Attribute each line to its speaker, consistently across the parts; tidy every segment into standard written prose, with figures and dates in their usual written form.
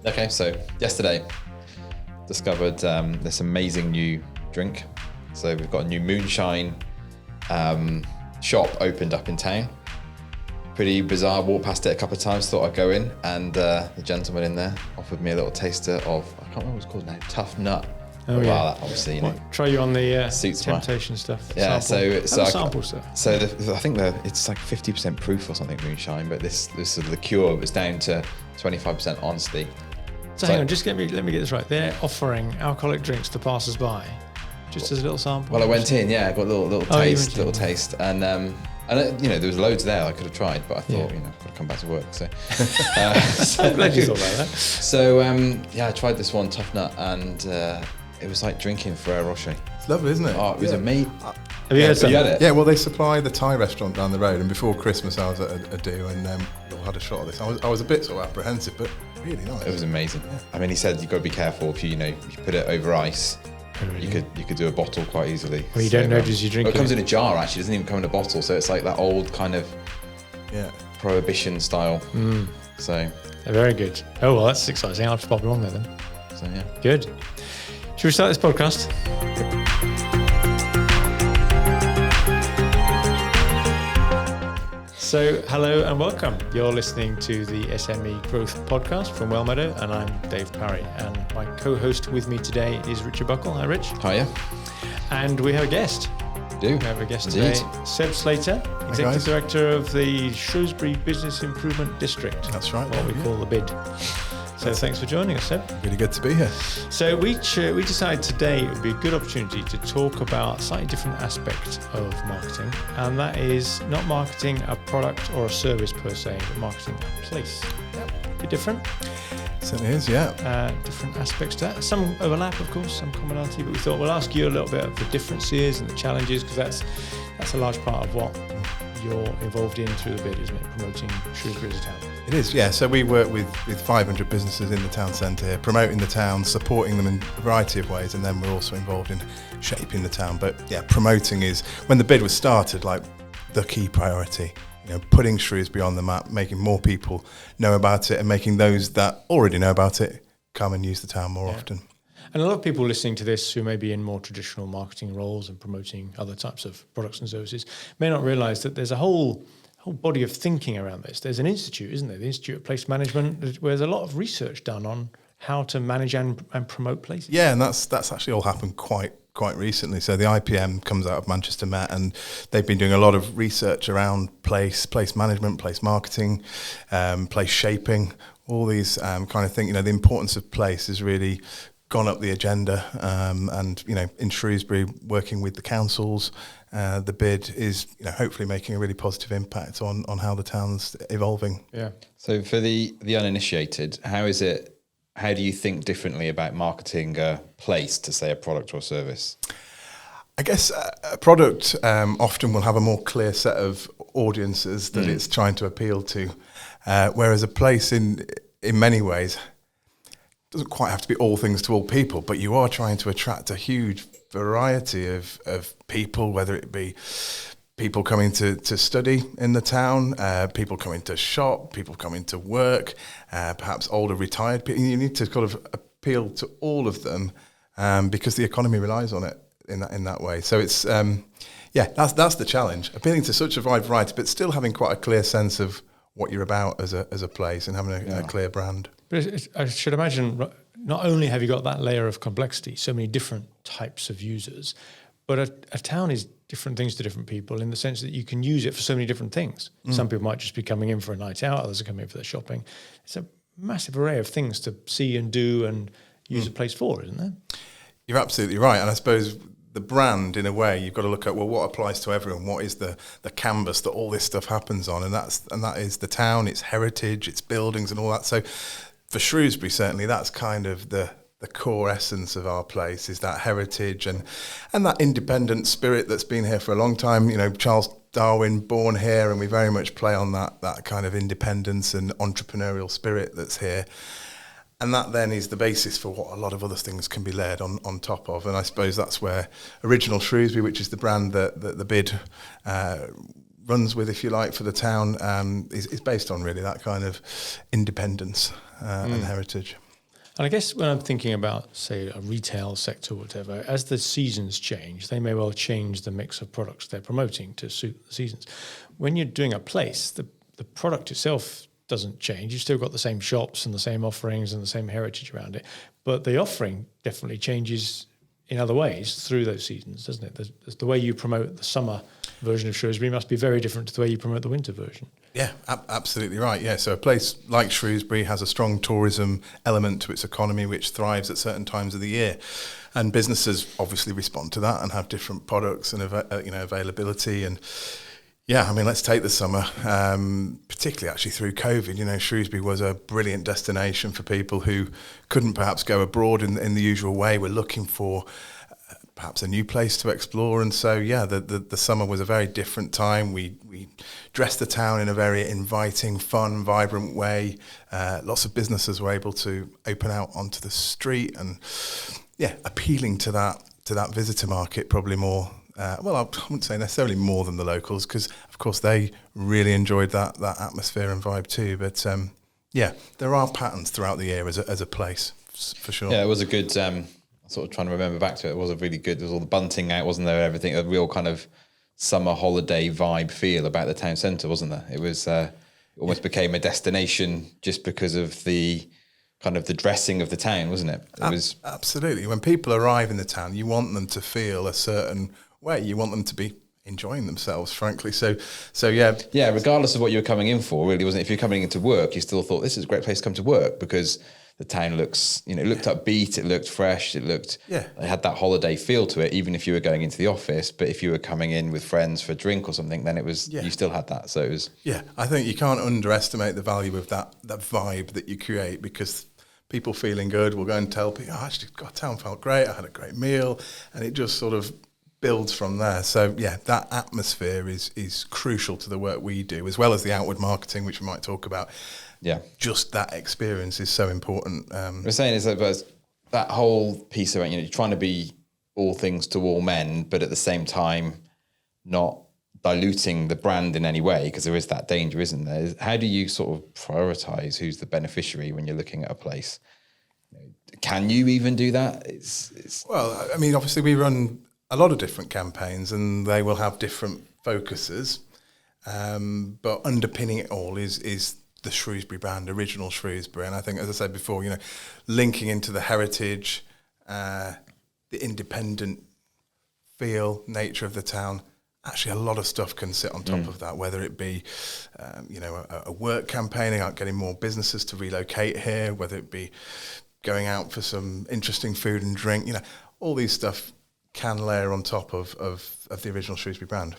Speaker 1: Okay, so yesterday discovered this amazing new drink. So we've got a new moonshine shop opened up in town. Pretty bizarre, walked past it a couple of times, thought I'd go in, and the gentleman in there offered me a little taster of, I can't remember what it's called now, tough nut.
Speaker 2: Oh,
Speaker 1: wow,
Speaker 2: yeah.
Speaker 1: That obviously,
Speaker 2: try you on the
Speaker 1: suits
Speaker 2: temptation stuff.
Speaker 1: Yeah,
Speaker 2: sample.
Speaker 1: so
Speaker 2: sample stuff.
Speaker 1: So I think it's like 50% proof or something, moonshine, but this sort of liqueur was down to 25% honesty.
Speaker 2: So hang on, just let me get this right. They're offering alcoholic drinks to passers-by, just as a little sample.
Speaker 1: Well, I went in, I got a little taste, and there was loads there I could have tried, but I thought, I've got to come back to work. So,
Speaker 2: I'm glad you thought about that.
Speaker 1: So, I tried this one, Tough Nut, and it was like drinking Ferrero Rocher.
Speaker 3: It's lovely, isn't it?
Speaker 1: Oh, it was amazing.
Speaker 2: Have you had it?
Speaker 3: Yeah, well, they supply the Thai restaurant down the road, and before Christmas I was at a do, and we all had a shot of this. I was a bit sort of apprehensive, but really nice.
Speaker 1: It was amazing. Yeah. I mean, he said you've got to be careful if you put it over ice. You could do a bottle quite easily.
Speaker 2: Well, you don't know as you drink it.
Speaker 1: It comes in a jar, actually. It doesn't even come in a bottle. So it's like that old kind of prohibition style. So
Speaker 2: they're very good. Oh, well, that's exciting. I'll have to pop along there then.
Speaker 1: So, yeah.
Speaker 2: Good. Should we start this podcast? So, hello and welcome. You're listening to the SME Growth Podcast from Wellmeadow, and I'm Dave Parry. And my co-host with me today is Richard Buckle. Hi, Rich.
Speaker 1: Hiya.
Speaker 2: And we have a guest.
Speaker 1: We
Speaker 2: have a guest today, Seb Slater, Executive Director of the Shrewsbury Business Improvement District.
Speaker 3: That's right.
Speaker 2: What we call the BID. So thanks for joining us, Seb.
Speaker 3: Really good to be here.
Speaker 2: So we decided today it would be a good opportunity to talk about a slightly different aspect of marketing, and that is not marketing a product or a service per se, but marketing a place. Yep. Bit different.
Speaker 3: Certainly is, yeah.
Speaker 2: Different aspects to that. Some overlap, of course, some commonality, but we thought we'll ask you a little bit of the differences and the challenges, because that's a large part of what you're involved in through the BID, isn't it? Promoting Shrewsbury as a town.
Speaker 3: It is, yeah. So we work with 500 businesses in the town centre here, promoting the town, supporting them in a variety of ways, and then we're also involved in shaping the town. But yeah, promoting is, when the BID was started, like the key priority. Putting Shrewsbury on the map, making more people know about it, and making those that already know about it come and use the town more often.
Speaker 2: And a lot of people listening to this who may be in more traditional marketing roles and promoting other types of products and services may not realise that there's a whole body of thinking around this. There's an institute, isn't there? The Institute of Place Management, where there's a lot of research done on how to manage and promote places.
Speaker 3: Yeah, and that's actually all happened quite recently. So the IPM comes out of Manchester Met, and they've been doing a lot of research around place management, place marketing, place shaping, all these kind of things. The importance of place has really gone up the agenda, and in Shrewsbury, working with the councils, the BID is hopefully making a really positive impact on how the town's evolving.
Speaker 2: Yeah.
Speaker 1: So for the uninitiated, how do you think differently about marketing a place to, say, a product or service?
Speaker 3: I guess a product often will have a more clear set of audiences that it's trying to appeal to, whereas a place in many ways doesn't quite have to be all things to all people, but you are trying to attract a huge variety of people, whether it be people coming to study in the town, people coming to shop, people coming to work, perhaps older retired people. You need to kind of appeal to all of them, because the economy relies on it in that way. So it's that's the challenge, appealing to such a wide variety, but still having quite a clear sense of what you're about as a place, and having a clear brand.
Speaker 2: But I should imagine not only have you got that layer of complexity, so many different types of users, but a town is different things to different people, in the sense that you can use it for so many different things. Some people might just be coming in for a night out, others are coming in for their shopping. It's a massive array of things to see and do and use a place for, isn't there?
Speaker 3: You're absolutely right. And I suppose the brand, in a way, you've got to look at, well, what applies to everyone? What is the canvas that all this stuff happens on? And that is the town, its heritage, its buildings and all that. So for Shrewsbury, certainly, that's kind of the core essence of our place, is that heritage and that independent spirit that's been here for a long time. Charles Darwin, born here, and we very much play on that kind of independence and entrepreneurial spirit that's here. And that then is the basis for what a lot of other things can be layered on top of. And I suppose that's where Original Shrewsbury, which is the brand that the BID runs with, if you like, for the town, is based on really that kind of independence and heritage.
Speaker 2: And I guess when I'm thinking about, say, a retail sector or whatever, as the seasons change, they may well change the mix of products they're promoting to suit the seasons. When you're doing a place, the product itself doesn't change. You've still got the same shops and the same offerings and the same heritage around it. But the offering definitely changes in other ways through those seasons, doesn't it? There's the way you promote the summer version of Shrewsbury must be very different to the way you promote the winter version.
Speaker 3: Yeah, absolutely right. Yeah, so a place like Shrewsbury has a strong tourism element to its economy, which thrives at certain times of the year, and businesses obviously respond to that and have different products and availability. And yeah, I mean, let's take the summer, particularly actually through COVID. Shrewsbury was a brilliant destination for people who couldn't perhaps go abroad in the usual way. We're looking for perhaps a new place to explore, and so yeah, the summer was a very different time. We dressed the town in a very inviting, fun, vibrant way. Lots of businesses were able to open out onto the street, and yeah, appealing to that visitor market probably more. I wouldn't say necessarily more than the locals, because of course they really enjoyed that atmosphere and vibe too. But yeah, there are patterns throughout the year as a place for sure.
Speaker 1: Yeah, it was a good. Sort of trying to remember back to it. It was a really good. There was all the bunting out, wasn't there? Everything, a real kind of summer holiday vibe feel about the town centre, wasn't there? It was it almost became a destination just because of the kind of the dressing of the town, wasn't it? It was
Speaker 3: absolutely. When people arrive in the town, you want them to feel a certain way. You want them to be enjoying themselves, frankly. So yeah. Yeah,
Speaker 1: regardless of what you were coming in for, really, wasn't it? If you're coming into work, you still thought this is a great place to come to work because the town looks, it looked upbeat, it looked fresh, it had that holiday feel to it, even if you were going into the office. But if you were coming in with friends for a drink or something, then it was, you still had that. So it was.
Speaker 3: Yeah, I think you can't underestimate the value of that vibe that you create, because people feeling good will go and tell people, actually, God, town felt great, I had a great meal, and it just sort of builds from there. So yeah, that atmosphere is crucial to the work we do, as well as the outward marketing, which we might talk about. Yeah, just that experience is so important.
Speaker 1: We're saying is that whole piece about you're trying to be all things to all men, but at the same time not diluting the brand in any way, because there is that danger, isn't there? How do you sort of prioritise who's the beneficiary when you're looking at a place? Can you even do that?
Speaker 3: Well, I mean, obviously we run a lot of different campaigns, and they will have different focuses, but underpinning it all is the Shrewsbury brand, original Shrewsbury. And I think, as I said before, linking into the heritage, the independent feel, nature of the town, actually a lot of stuff can sit on top of that, whether it be, a work campaign about getting more businesses to relocate here, whether it be going out for some interesting food and drink, all these stuff can layer on top of the original Shrewsbury brand.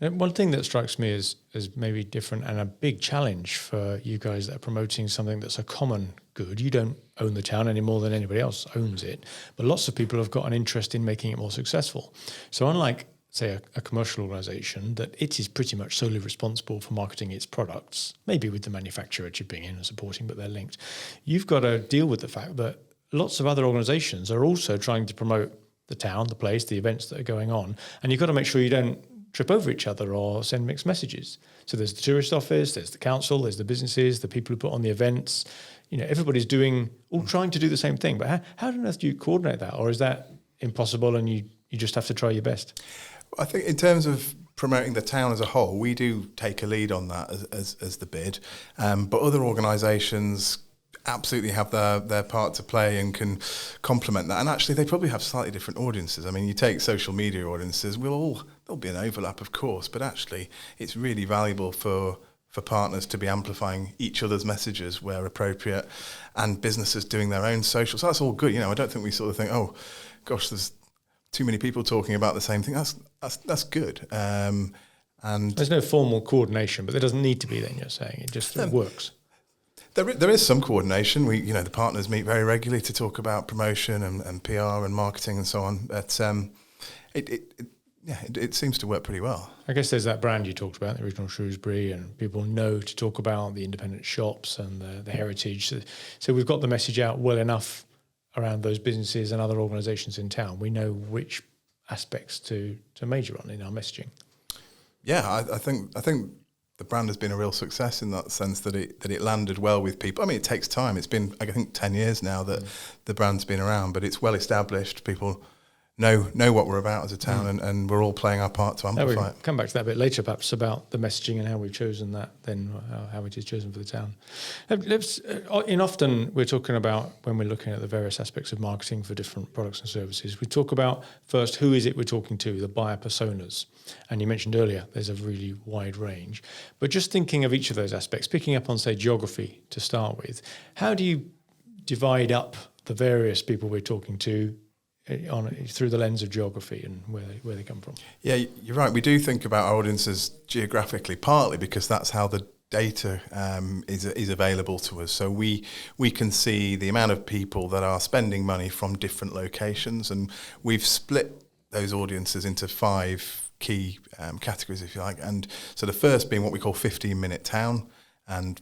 Speaker 2: One thing that strikes me as maybe different and a big challenge for you guys that are promoting something that's a common good. You don't own the town any more than anybody else owns it, but lots of people have got an interest in making it more successful. So unlike, say, a commercial organisation, that it is pretty much solely responsible for marketing its products, maybe with the manufacturer chipping in and supporting, but they're linked. You've got to deal with the fact that lots of other organisations are also trying to promote the town, the place, the events that are going on, and you've got to make sure you don't trip over each other or send mixed messages. So there's the tourist office, there's the council, there's the businesses, the people who put on the events. Everybody's all trying to do the same thing. But how on earth do you coordinate that? Or is that impossible and you just have to try your best?
Speaker 3: I think in terms of promoting the town as a whole, we do take a lead on that as the BID. But other organisations absolutely have their part to play and can complement that. And actually, they probably have slightly different audiences. I mean, you take social media audiences, there'll be an overlap, of course, but actually it's really valuable for partners to be amplifying each other's messages where appropriate, and businesses doing their own social. So that's all good. I don't think we sort of think, oh, gosh, there's too many people talking about the same thing. That's good. And
Speaker 2: there's no formal coordination, but there doesn't need to be. Then you're saying it just works.
Speaker 3: There is some coordination. The partners meet very regularly to talk about promotion and PR and marketing and so on. But it seems to work pretty well.
Speaker 2: I guess there's that brand you talked about, the original Shrewsbury, and people know to talk about the independent shops and the heritage. So we've got the message out well enough around those businesses and other organisations in town. We know which aspects to major on in our messaging.
Speaker 3: Yeah, I think the brand has been a real success in that sense that it landed well with people. I mean, it takes time. It's been, I think, 10 years now that the brand's been around, but it's well established. People know what we're about as a town, and we're all playing our part to amplify it.
Speaker 2: Come back to that a bit later, perhaps, about the messaging and how we've chosen that, then how it is chosen for the town. Often we're talking about, when we're looking at the various aspects of marketing for different products and services, we talk about first, who is it we're talking to, the buyer personas. And you mentioned earlier, there's a really wide range. But just thinking of each of those aspects, picking up on, say, geography to start with, how do you divide up the various people we're talking to through the lens of geography and where they come from? Yeah,
Speaker 3: you're right. We do think about our audiences geographically, partly because that's how the data is available to us. So we can see the amount of people that are spending money from different locations, and we've split those audiences into 5 key categories, if you like. And so the first being what we call 15-minute town, and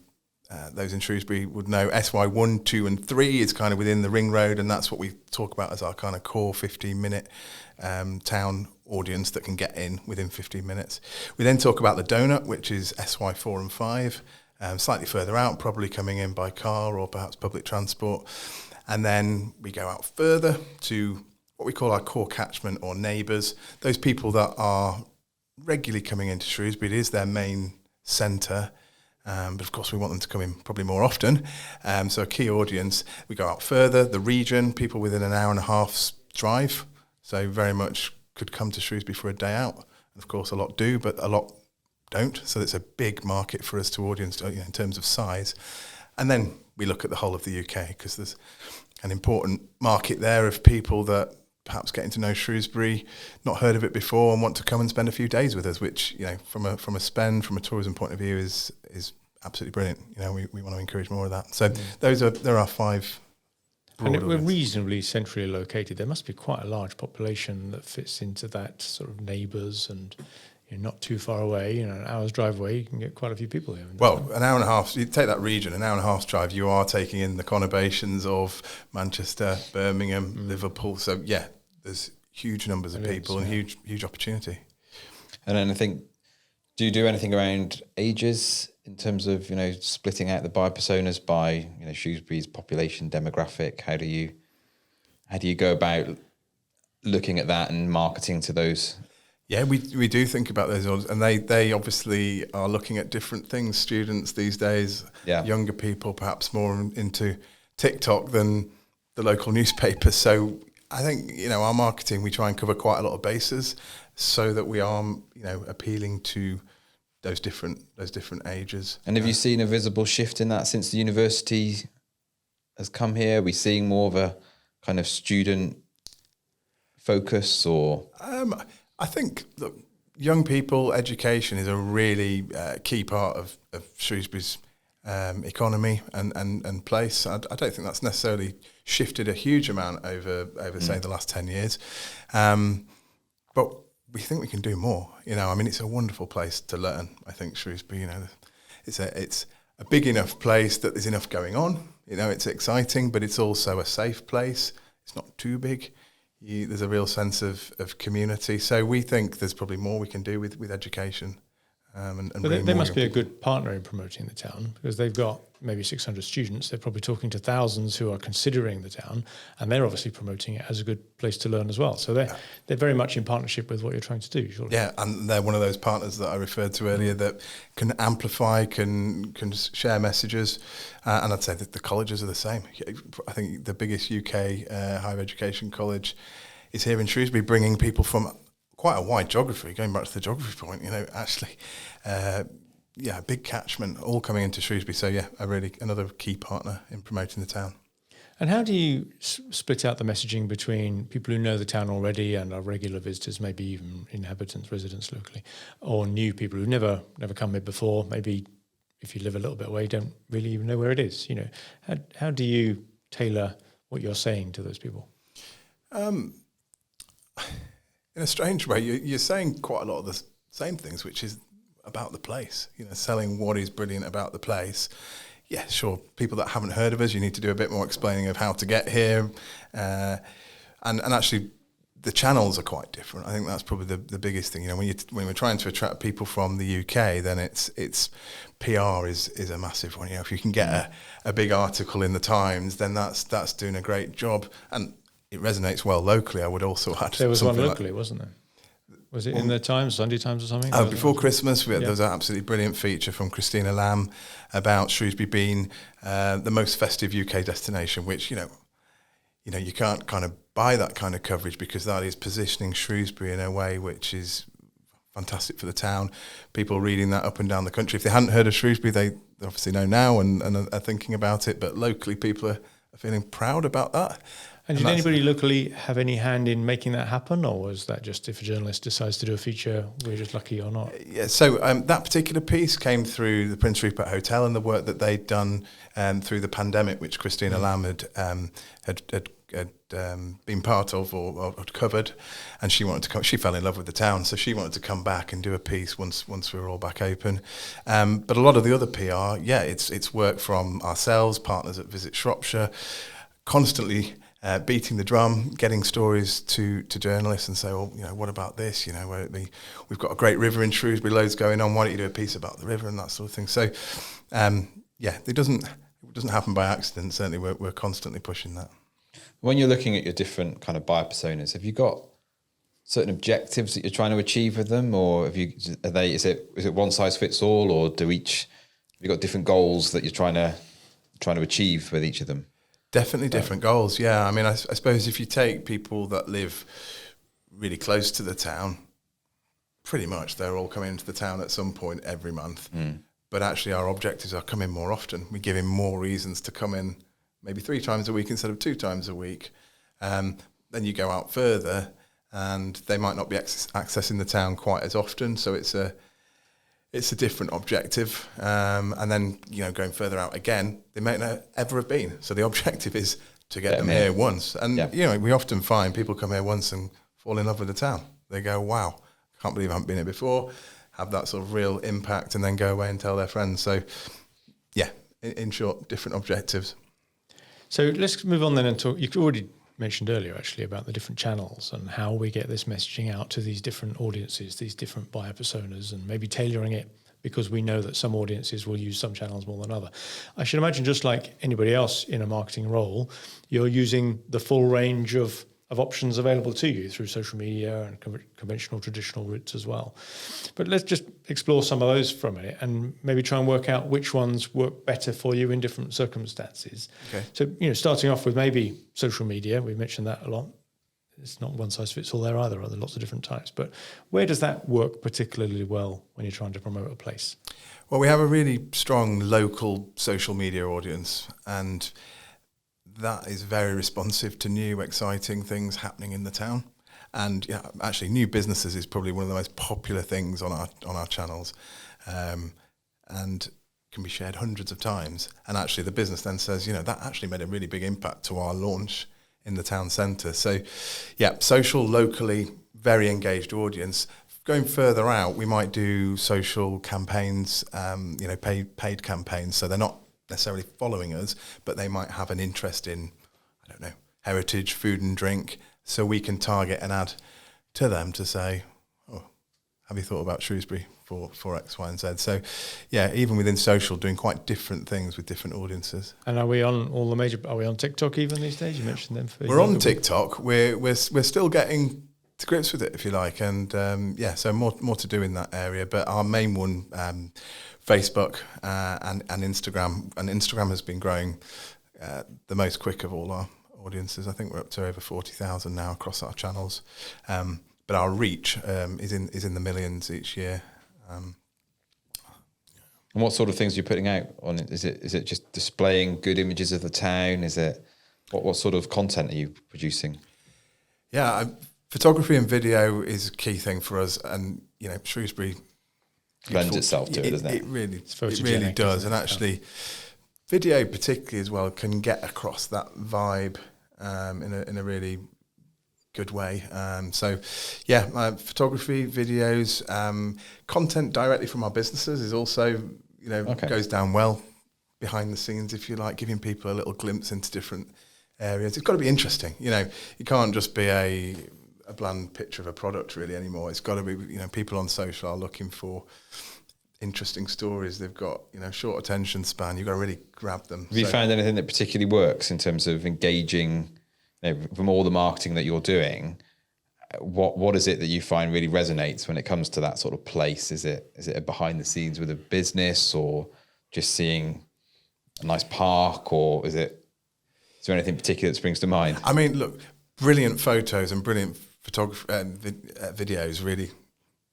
Speaker 3: those in Shrewsbury would know SY1, 2 and 3 is kind of within the ring road, and that's what we talk about as our kind of core 15-minute town audience that can get in within 15 minutes. We then talk about the donut, which is SY4 and 5, slightly further out, probably coming in by car or perhaps public transport. And then we go out further to what we call our core catchment or neighbours, those people that are regularly coming into Shrewsbury. It is their main centre. But of course, we want them to come in probably more often. So a key audience. We go out further, the region, people within an hour and a half's drive. So very much could come to Shrewsbury for a day out. And of course, a lot do, but a lot don't. So it's a big market for us to audience in terms of size. And then we look at the whole of the UK, because there's an important market there of people that perhaps getting to know Shrewsbury, not heard of it before, and want to come and spend a few days with us, which, from a spend, from a tourism point of view, is absolutely brilliant. We want to encourage more of that. So there are 5 broad
Speaker 2: And we're reasonably centrally located. There must be quite a large population that fits into that sort of neighbours, and not too far away, an hour's drive away, you can get quite a few people here.
Speaker 3: Well, an hour and a half, you take that region, an hour and a half's drive, you are taking in the conurbations of Manchester, Birmingham, Liverpool. So, yeah, there's huge numbers of people and huge opportunity.
Speaker 1: And then I think, do you do anything around ages in terms of, splitting out the buyer personas by, Shrewsbury's population demographic? How do you go about looking at that and marketing to those?
Speaker 3: Yeah, we do think about those audiences, and they obviously are looking at different things. Students these days, younger people perhaps more into TikTok than the local newspapers. So I think, our marketing, we try and cover quite a lot of bases so that we are, appealing to those different ages.
Speaker 1: And have you seen a visible shift in that since the university has come here? Are we seeing more of a kind of student focus, or?
Speaker 3: I think that young people, education is a really key part of Shrewsbury's economy and place. I don't think that's necessarily shifted a huge amount over say, the last 10 years. But we think we can do more. It's a wonderful place to learn, I think, Shrewsbury. It's a big enough place that there's enough going on. It's exciting, but it's also a safe place. It's not too big. There's a real sense of community. So we think there's probably more we can do with education.
Speaker 2: But they must be a good partner in promoting the town, because they've got maybe 600 students. They're probably talking to thousands who are considering the town, and they're obviously promoting it as a good place to learn as well. So they're very much in partnership with what you're trying to do, surely.
Speaker 3: Yeah, and they're one of those partners that I referred to earlier that can amplify, can share messages. And I'd say that the colleges are the same. I think the biggest UK higher education college is here in Shrewsbury, bringing people from quite a wide geography, going back to the geography point, big catchment, all coming into Shrewsbury. So, another key partner in promoting the town.
Speaker 2: And how do you split out the messaging between people who know the town already and are regular visitors, maybe even inhabitants, residents locally, or new people who've never come here before? Maybe if you live a little bit away, don't really even know where it is. How do you tailor what you're saying to those people?
Speaker 3: In a strange way, you're saying quite a lot of the same things, which is about the place, selling what is brilliant about the place. Yeah, sure, people that haven't heard of us, you need to do a bit more explaining of how to get here. And actually, the channels are quite different. I think that's probably the biggest thing. You know, when we're trying to attract people from the UK, then it's PR is a massive one. You know, if you can get a big article in the Times, then that's doing a great job, and it resonates well locally. I would also add
Speaker 2: there was one locally, wasn't there? Was it in the Times, Sunday Times or something?
Speaker 3: Before Christmas, there was an absolutely brilliant feature from Christina Lamb about Shrewsbury being the most festive UK destination, which, you know, you can't kind of buy that kind of coverage, because that is positioning Shrewsbury in a way which is fantastic for the town. People reading that up and down the country. If they hadn't heard of Shrewsbury, they obviously know now and are thinking about it, but locally people are feeling proud about that.
Speaker 2: And did anybody locally have any hand in making that happen, or was that just if a journalist decides to do a feature, we're just lucky or not?
Speaker 3: Yeah, so that particular piece came through the Prince Rupert Hotel and the work that they'd done through the pandemic, which Christina Lamb had been part of or had covered, and she wanted to come. She fell in love with the town, so she wanted to come back and do a piece once we were all back open. But a lot of the other PR, it's work from ourselves, partners at Visit Shropshire, constantly beating the drum, getting stories to journalists and say, well, you know, what about this? You know, we've got a great river in Shrewsbury, loads going on. Why don't you do a piece about the river and that sort of thing? So, it doesn't happen by accident. Certainly, we're constantly pushing that.
Speaker 1: When you're looking at your different kind of buyer personas, have you got certain objectives that you're trying to achieve with them, or is it one size fits all, or have you got different goals that you're trying to achieve with each of them?
Speaker 3: Definitely different goals, yeah. I mean, I suppose if you take people that live really close to the town, pretty much they're all coming into the town at some point every month. But actually our objectives are come in more often. We give him more reasons to come in, maybe 3 times a week instead of 2 times a week. Then you go out further and they might not be accessing the town quite as often, so it's a different objective, and then, you know, going further out again, they may not ever have been. So the objective is to get them here once. And, you know, we often find people come here once and fall in love with the town. They go, wow, can't believe I haven't been here before, have that sort of real impact, and then go away and tell their friends. So, yeah, in short, different objectives.
Speaker 2: So let's move on then and talk. You already mentioned earlier, actually, about the different channels and how we get this messaging out to these different audiences, these different buyer personas, and maybe tailoring it because we know that some audiences will use some channels more than other. I should imagine, just like anybody else in a marketing role, you're using the full range of options available to you through social media and conventional, traditional routes as well. But let's just explore some of those for a minute and maybe try and work out which ones work better for you in different circumstances.
Speaker 3: Okay.
Speaker 2: So, you know, starting off with maybe social media, we've mentioned that a lot. It's not one size fits all there either. There are lots of different types. But where does that work particularly well when you're trying to promote a place?
Speaker 3: Well, we have a really strong local social media audience, and that is very responsive to new, exciting things happening in the town. And yeah, actually, new businesses is probably one of the most popular things on our channels, and can be shared hundreds of times. And actually, the business then says, you know, that actually made a really big impact to our launch in the town centre. So, yeah, social, locally, very engaged audience. Going further out, we might do social campaigns, you know, paid campaigns. So they're not necessarily following us, but they might have an interest in, I don't know, heritage, food and drink. So we can target an ad to them to say, oh, have you thought about Shrewsbury for X, Y and Z? So yeah, even within social, doing quite different things with different audiences.
Speaker 2: And are we on all the major, are we on TikTok even these days? You mentioned them.
Speaker 3: We're on TikTok. We're still getting to grips with it, if you like. And yeah, so more to do in that area. But our main one, Facebook and Instagram. And Instagram has been growing the most quick of all our audiences. I think we're up to over 40,000 now across our channels. But our reach is in the millions each year.
Speaker 1: And what sort of things are you putting out on it? Is it just displaying good images of the town? Is it what sort of content are you producing?
Speaker 3: Yeah, photography and video is a key thing for us, and you know, Shrewsbury
Speaker 1: lends itself to it, doesn't it?
Speaker 3: It really does, and actually, video particularly as well can get across that vibe in a really good way. So, yeah, photography, videos, content directly from our businesses is also, you know, goes down well behind the scenes, if you like, giving people a little glimpse into different areas. It's got to be interesting. You know, you can't just be a a bland picture of a product really anymore. It's got to be, people on social are looking for interesting stories. They've got, short attention span. You've got to really grab them.
Speaker 1: Have you found anything that particularly works in terms of engaging, from all the marketing that you're doing? What is it that you find really resonates when it comes to that sort of place? Is it a behind the scenes with a business, or just seeing a nice park, or is there anything particular that springs to mind?
Speaker 3: I mean, look, brilliant photos and brilliant photography videos really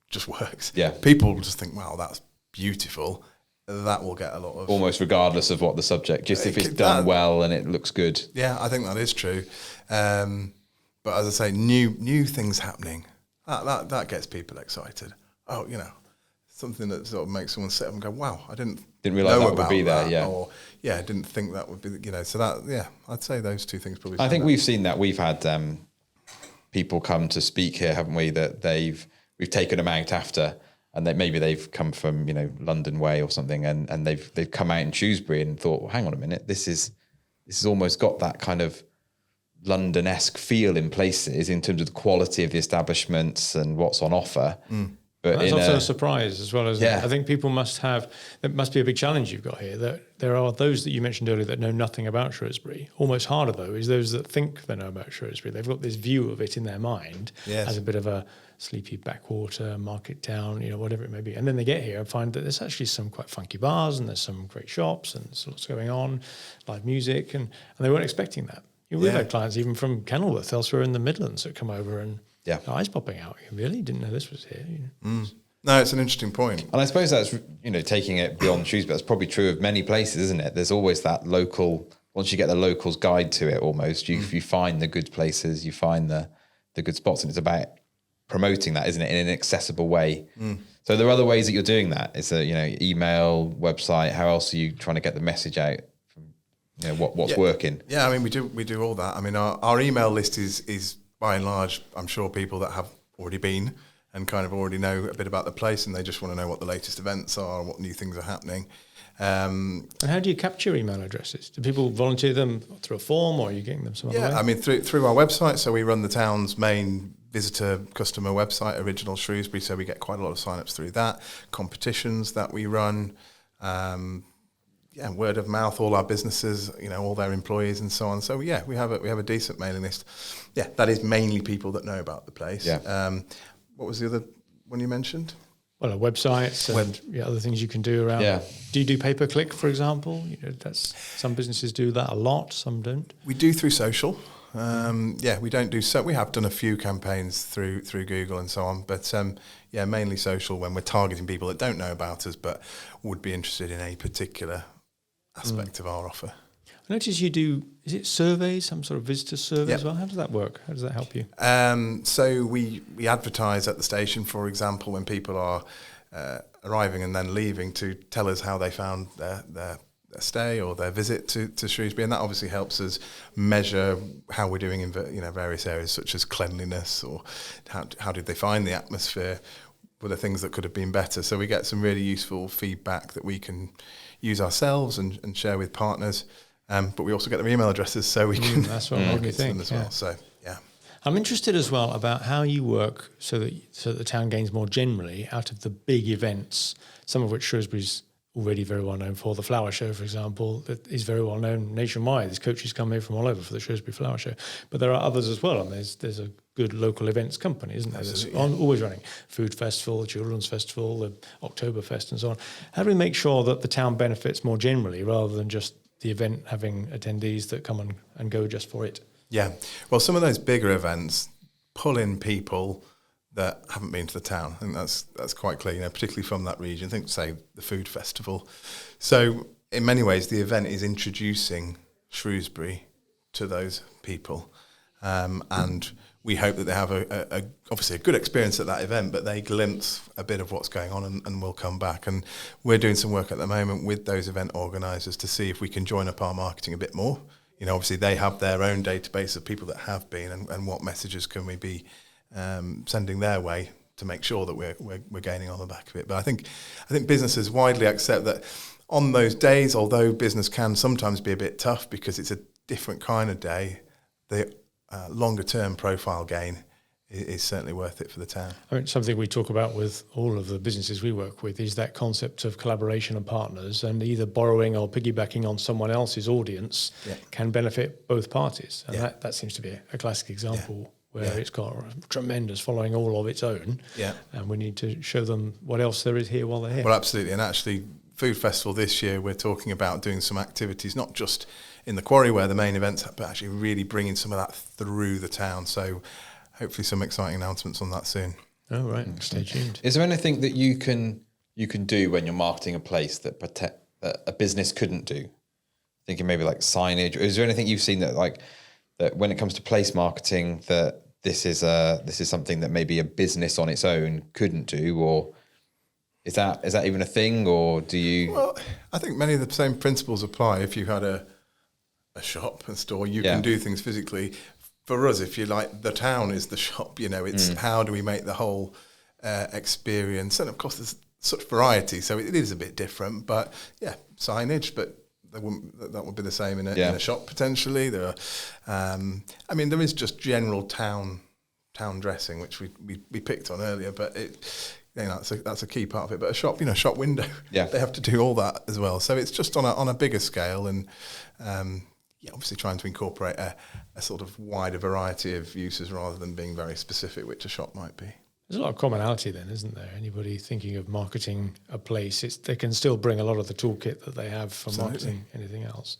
Speaker 3: just works.
Speaker 1: Yeah.
Speaker 3: People just think, wow, that's beautiful. That will get a lot of...
Speaker 1: Almost regardless of what the subject, just if it's done well and it looks good.
Speaker 3: Yeah, I think that is true. But as I say, new things happening, that gets people excited. Oh, something that sort of makes someone sit up and go, wow, I didn't
Speaker 1: realise that would be there, yeah.
Speaker 3: Or, I didn't think that would be, so that, yeah, I'd say those two things probably.
Speaker 1: I think we've seen that. We've had people come to speak here, haven't we, that we've taken them out after, and that maybe they've come from, London way or something, and they've come out in Shrewsbury and thought, well, hang on a minute, this is almost got that kind of London-esque feel in places in terms of the quality of the establishments and what's on offer. But
Speaker 2: that's also a surprise as well, isn't
Speaker 1: Yeah.
Speaker 2: it? I think people it must be a big challenge you've got here, that there are those that you mentioned earlier that know nothing about Shrewsbury. Almost harder, though, is those that think they know about Shrewsbury. They've got this view of it in their mind as a bit of a sleepy backwater, market town, whatever it may be. And then they get here and find that there's actually some quite funky bars, and there's some great shops, and there's lots going on, live music, and they weren't expecting that. We've had clients even from Kenilworth, elsewhere in the Midlands, that come over and their eyes popping out. You really didn't know this was here.
Speaker 3: No, it's an interesting point.
Speaker 1: And I suppose that's, taking it beyond Shrewsbury, that's probably true of many places, isn't it? There's always that local, once you get the locals guide to it almost, you find the good places, you find the good spots, and it's about promoting that, isn't it, in an accessible way. So there are other ways that you're doing that. It's email, website. How else are you trying to get the message out? What's working?
Speaker 3: Yeah, I mean, we do all that. I mean, our email list is by and large, I'm sure, people that have already been and kind of already know a bit about the place, and they just want to know what the latest events are, what new things are happening.
Speaker 2: And how do you capture email addresses? Do people volunteer them through a form, or are you getting them some other way?
Speaker 3: I mean, through our website. So we run the town's main visitor customer website, Original Shrewsbury, so we get quite a lot of sign-ups through that. Competitions that we run, word of mouth, all our businesses, all their employees and so on. So we have a decent mailing list. Yeah, that is mainly people that know about the place.
Speaker 1: Yeah.
Speaker 3: What was the other one you mentioned?
Speaker 2: Well, websites and other things you can do around.
Speaker 1: Yeah.
Speaker 2: Do you do pay-per-click, for example? That's some businesses do that a lot, some don't.
Speaker 3: We do through social. We don't do so. We have done a few campaigns through Google and so on, but mainly social, when we're targeting people that don't know about us but would be interested in a particular aspect of our offer.
Speaker 2: I notice you do, is it surveys, some sort of visitor survey as well? How does that work? How does that help you?
Speaker 3: So we advertise at the station, for example, when people are arriving and then leaving, to tell us how they found their stay or their visit to Shrewsbury, and that obviously helps us measure how we're doing in various areas such as cleanliness, or how did they find the atmosphere, were there things that could have been better. So we get some really useful feedback that we can use ourselves and share with partners. But we also get their email addresses, so we can
Speaker 2: that's what made me think
Speaker 3: as well. So
Speaker 2: I'm interested as well about how you work so that the town gains more generally out of the big events, some of which Shrewsbury's already very well known for. The Flower Show, for example, that is very well known nationwide. There's coaches come here from all over for the Shrewsbury Flower Show, but there are others as well. And there's a good local events company, isn't there? That's always running Food Festival, the Children's Festival, the Oktoberfest, and so on. How do we make sure that the town benefits more generally rather than just the event having attendees that come and go just for it?
Speaker 3: Yeah, well, some of those bigger events pull in people that haven't been to the town. I think that's quite clear, particularly from that region. I think, say, the Food Festival. So in many ways, the event is introducing Shrewsbury to those people. And we hope that they have obviously a good experience at that event, but they glimpse a bit of what's going on and will come back. And we're doing some work at the moment with those event organisers to see if we can join up our marketing a bit more. Obviously they have their own database of people that have been, and what messages can we be sending their way to make sure that we're gaining on the back of it. But I think businesses widely accept that on those days, although business can sometimes be a bit tough because it's a different kind of day, the longer term profile gain is certainly worth it for the town.
Speaker 2: I mean, something we talk about with all of the businesses we work with is that concept of collaboration and partners, and either borrowing or piggybacking on someone else's audience can benefit both parties. And that seems to be a classic example where it's got a tremendous following all of its own. Yeah. And we need to show them what else there is here while they're here.
Speaker 3: Well, absolutely. And actually, Food Festival this year, we're talking about doing some activities, not just in the quarry where the main events, but actually really bringing some of that through the town. So hopefully some exciting announcements on that soon.
Speaker 2: Oh, right. Stay tuned.
Speaker 1: Is there anything that you can do when you're marketing a place that a business couldn't do? Thinking maybe like signage. Or is there anything you've seen that when it comes to place marketing that this is something that maybe a business on its own couldn't do, or is that even a thing, or do you? Well,
Speaker 3: I think many of the same principles apply. If you had a shop, a store, you can do things physically. For us, if you like, the town is the shop. It's how do we make the whole experience, and of course there's such variety, so it is a bit different. But signage, but that would be the same in a shop potentially. There are, there is just general town dressing, which we picked on earlier, but that's a key part of it. But a shop, shop window, they have to do all that as well. So it's just on a bigger scale, and obviously trying to incorporate a sort of wider variety of uses rather than being very specific, which a shop might be.
Speaker 2: There's a lot of commonality then, isn't there? Anybody thinking of marketing a place, they can still bring a lot of the toolkit that they have for marketing anything else.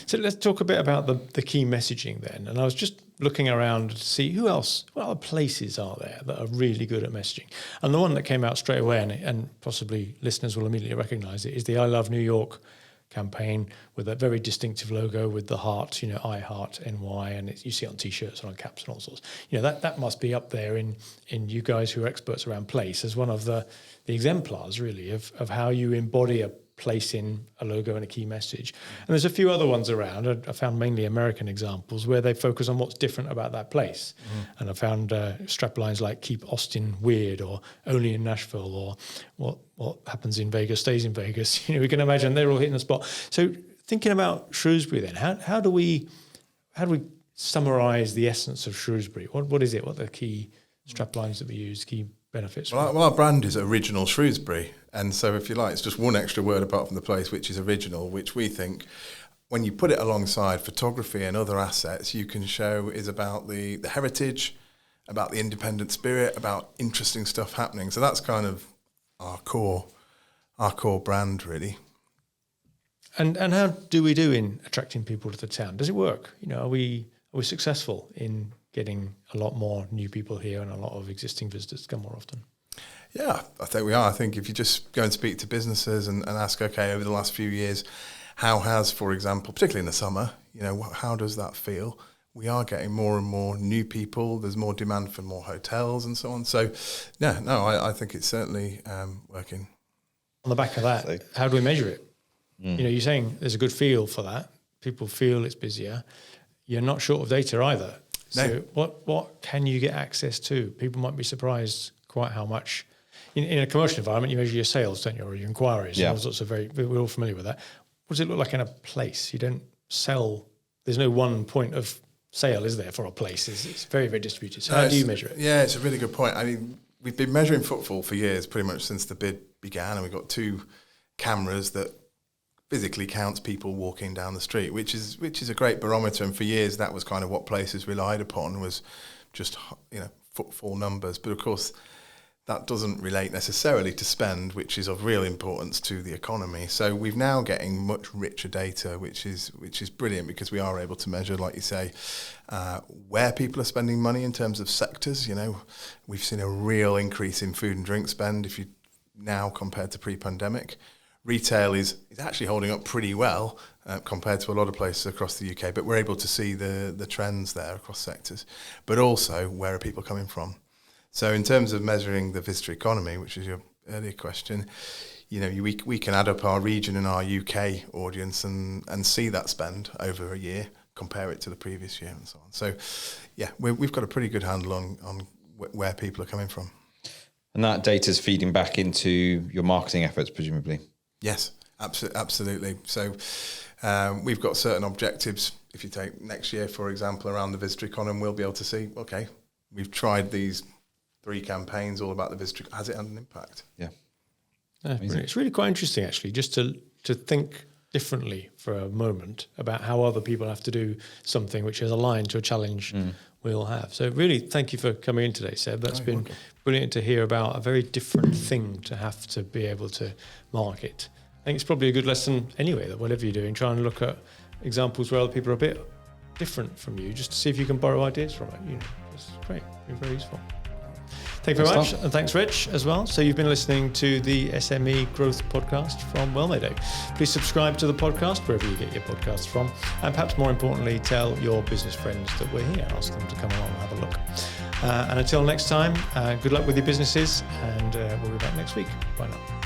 Speaker 2: So let's talk a bit about the key messaging then. And I was just looking around to see what other places are there that are really good at messaging. And the one that came out straight away, and possibly listeners will immediately recognise it, is the I Love New York campaign with a very distinctive logo with the heart, I heart NY, and you see it on t-shirts and on caps and all sorts. That must be up there in you guys who are experts around place as one of the exemplars really of how you embody a place in a logo and a key message. And there's a few other ones around. I found mainly American examples where they focus on what's different about that place. And I found strap lines like "Keep Austin Weird" or "Only in Nashville" or what happens in Vegas stays in Vegas. We can imagine they're all hitting the spot. So thinking about Shrewsbury then, how do we summarise the essence of Shrewsbury? What is it? What are the key strap lines that we use, key benefits?
Speaker 3: Well, our brand is Original Shrewsbury, and so if you like, it's just one extra word apart from the place, which is original, which we think when you put it alongside photography and other assets, you can show is about the heritage, about the independent spirit, about interesting stuff happening. So that's kind of our core brand, really.
Speaker 2: And how do we do in attracting people to the town? Does it work? Are we successful in getting a lot more new people here and a lot of existing visitors to come more often?
Speaker 3: Yeah, I think we are. I think if you just go and speak to businesses and ask, okay, over the last few years, how has, for example, particularly in the summer, how does that feel? We are getting more and more new people. There's more demand for more hotels and so on. So, I think it's certainly working.
Speaker 2: On the back of that, how do we measure it? You're saying there's a good feel for that. People feel it's busier. You're not short of data either. So what can you get access to? People might be surprised quite how much. In a commercial environment, you measure your sales, don't you, or your inquiries. And all sorts of we're all familiar with that. What does it look like in a place? You don't sell. There's no one point of sale, is there, for a place? It's very, very distributed. So how do you measure it?
Speaker 3: Yeah, it's a really good point. I mean, we've been measuring footfall for years, pretty much since the bid began, and we've got 2 cameras that physically counts people walking down the street, which is a great barometer. And for years, that was kind of what places relied upon, was just footfall numbers. But of course, that doesn't relate necessarily to spend, which is of real importance to the economy. So we're now getting much richer data, which is brilliant, because we are able to measure, like you say, where people are spending money in terms of sectors. We've seen a real increase in food and drink spend if you now compared to pre-pandemic. Retail is actually holding up pretty well compared to a lot of places across the UK, but we're able to see the trends there across sectors, but also where are people coming from. So in terms of measuring the visitor economy, which is your earlier question, we can add up our region and our UK audience and see that spend over a year, compare it to the previous year and so on. So we've got a pretty good handle on where people are coming from.
Speaker 1: And that data's feeding back into your marketing efforts, presumably.
Speaker 3: Yes, absolutely. So we've got certain objectives. If you take next year, for example, around the visitor economy, we'll be able to see, okay, we've tried these 3 campaigns all about the visitor. Has it had an impact?
Speaker 1: Yeah.
Speaker 2: It's really quite interesting, actually, just to think differently for a moment about how other people have to do something which is aligned to a challenge we all have. So really, thank you for coming in today, Seb. That's been brilliant to hear about a very different thing to have to be able to market. I think it's probably a good lesson anyway, that whatever you're doing, try and look at examples where other people are a bit different from you, just to see if you can borrow ideas from it. It's great. It's very useful. Thank you very much. And thanks, Rich, as well. So you've been listening to the SME Growth Podcast from Wellmeadow. Please subscribe to the podcast wherever you get your podcasts from. And perhaps more importantly, tell your business friends that we're here. Ask them to come along and have a look. And until next time, good luck with your businesses. And we'll be back next week. Bye now.